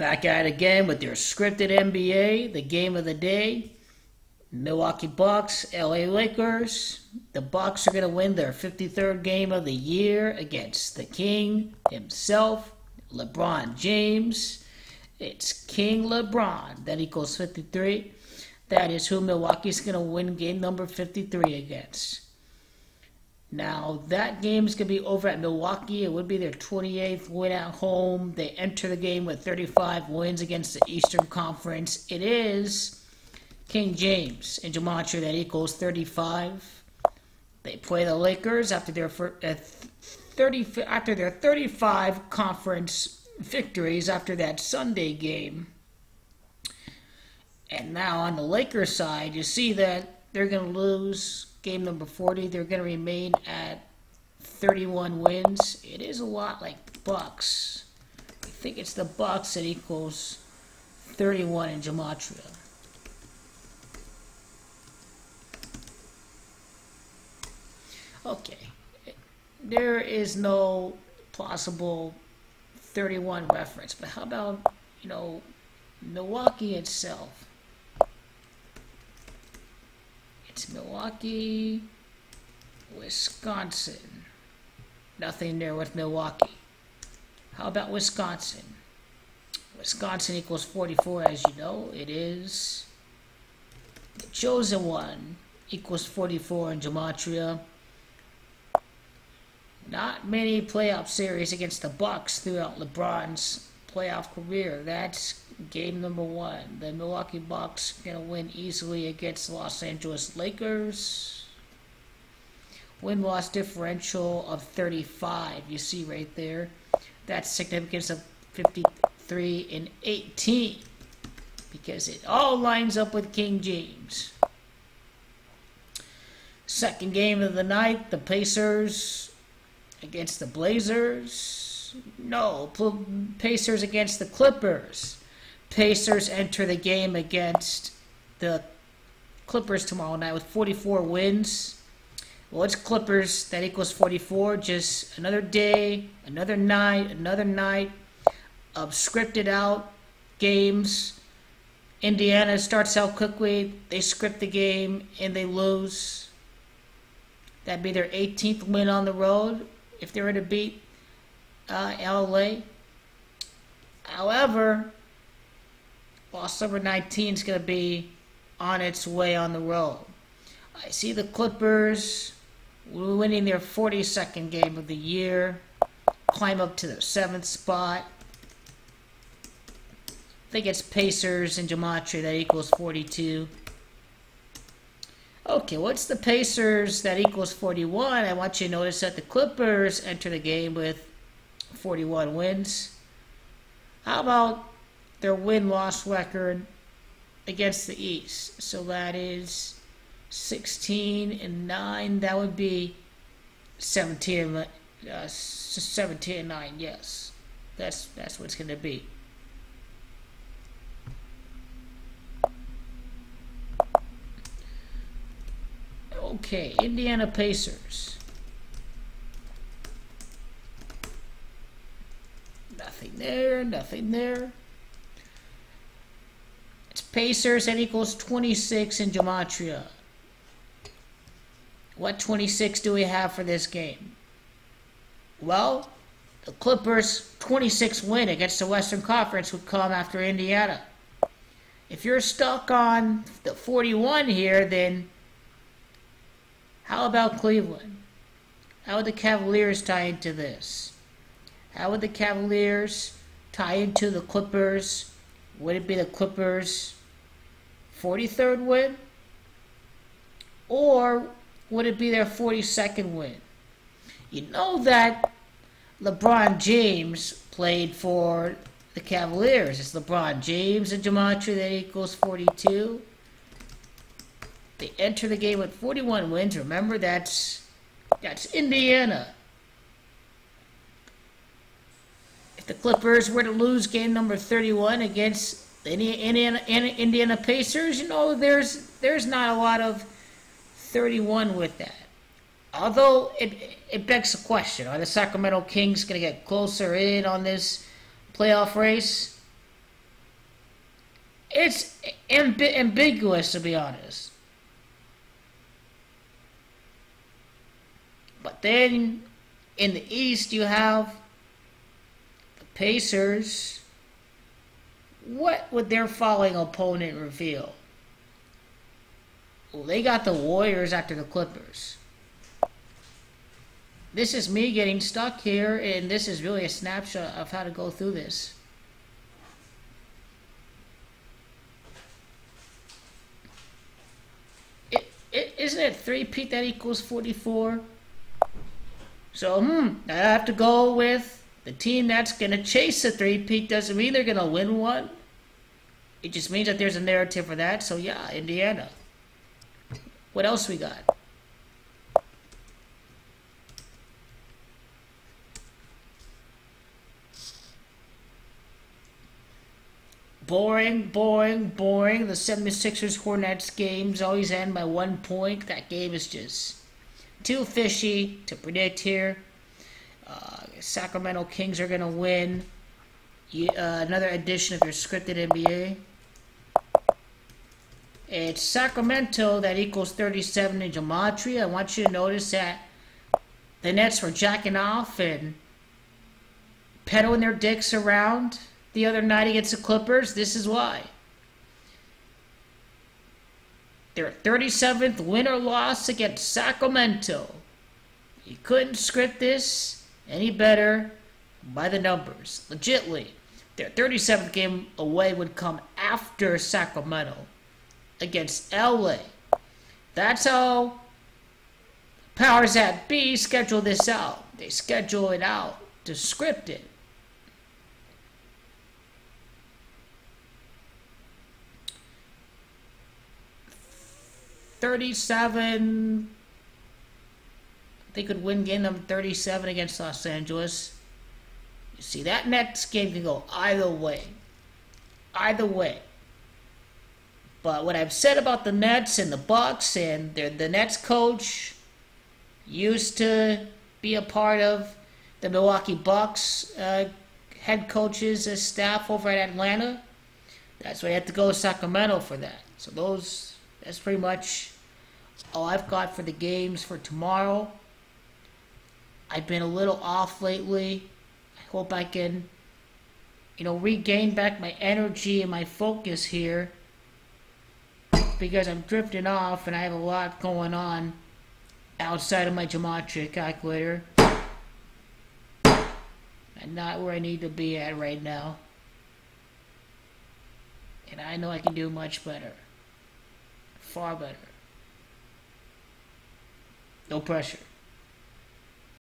Back at it again with your scripted NBA, the game of the day. Milwaukee Bucks, LA Lakers. The Bucks are going to win their 53rd game of the year against the King himself, LeBron James. It's King LeBron. That equals 53. That is who Milwaukee's going to win game number 53 against. Now, that game is going to be over at Milwaukee. It would be their 28th win at home. They enter the game with 35 wins against the Eastern Conference. It is King James and Gematria that equals 35. They play the Lakers after their 35 conference victories after that Sunday game. And now on the Lakers side, you see that they're going to lose game number 40. They're going to remain at 31 wins. It is a lot like the Bucks. I think it's the Bucks that equals 31 in Gematria. Okay. There is no possible 31 reference, but how about, Milwaukee itself? It's Milwaukee, Wisconsin. Nothing there with Milwaukee. How about Wisconsin? Wisconsin equals 44, as you know. It is the chosen one equals 44 in Gematria. Not many playoff series against the Bucks throughout LeBron's playoff career. That's game number 1. The Milwaukee Bucks going to win easily against the Los Angeles Lakers. Win-loss differential of 35. You see right there. That's significance of 53 and 18. Because it all lines up with King James. Second game of the night, the Pacers against the Blazers. No, Pacers against the Clippers. Pacers enter the game against the Clippers tomorrow night with 44 wins. Well, it's Clippers. That equals 44. Just another day, another night of scripted out games. Indiana starts out quickly. They script the game and they lose. That'd be their 18th win on the road if they were to beat LA. However, loss number 19 is going to be on its way on the road. I see the Clippers winning their 42nd game of the year, climb up to the 7th spot. I think it's Pacers and Gematria that equals 42. Okay, what's the Pacers that equals 41? I want you to notice that the Clippers enter the game with 41 wins. How about their win-loss record against the East? So that is 16-9. That would be 17-9. Yes, that's what it's going to be. Okay, Indiana Pacers. Nothing there. It's Pacers that equals 26 in Gematria. What 26 do we have for this game? Well, the Clippers' 26 win against the Western Conference would come after Indiana. If you're stuck on the 41 here, then how about Cleveland? How would the Cavaliers tie into this? How would the Cavaliers tie into the Clippers? Would it be the Clippers' 43rd win? Or would it be their 42nd win? You know that LeBron James played for the Cavaliers. It's LeBron James and Gematria that equals 42. They enter the game with 41 wins. Remember, that's Indiana. If the Clippers were to lose game number 31 against the Indiana Pacers, there's not a lot of 31 with that. Although it begs the question, are the Sacramento Kings going to get closer in on this playoff race? It's ambiguous, to be honest. But then in the East, you have the Pacers. What would their following opponent reveal? Well, they got the Warriors after the Clippers. This is me getting stuck here, and this is really a snapshot of how to go through this. Isn't it 3-peat that equals 44? So, I have to go with the team that's going to chase the 3-peat. Doesn't mean they're going to win one. It just means that there's a narrative for that. So, yeah, Indiana. What else we got? Boring. The 76ers Hornets games always end by 1 point. That game is just too fishy to predict here. Sacramento Kings are going to win. Another edition of your scripted NBA. It's Sacramento that equals 37 in gematria. I want you to notice that the Nets were jacking off and pedaling their dicks around the other night against the Clippers. This is why. Their 37th win or loss against Sacramento. You couldn't script this any better by the numbers. Legitly. Their 37th game away would come after Sacramento against LA. That's how powers that be schedule this out. They schedule it out to script it. They could win game number 37 against Los Angeles. You see, that next game can go either way. Either way. But what I've said about the Nets and the Bucks, and the Nets coach used to be a part of the Milwaukee Bucks head coach's staff over at Atlanta. That's why you have to go to Sacramento for that. So that's pretty much all I've got for the games for tomorrow. I've been a little off lately. I hope I can, regain back my energy and my focus here, because I'm drifting off and I have a lot going on outside of my gematria calculator. I'm not where I need to be at right now. And I know I can do much better. Far better. No pressure.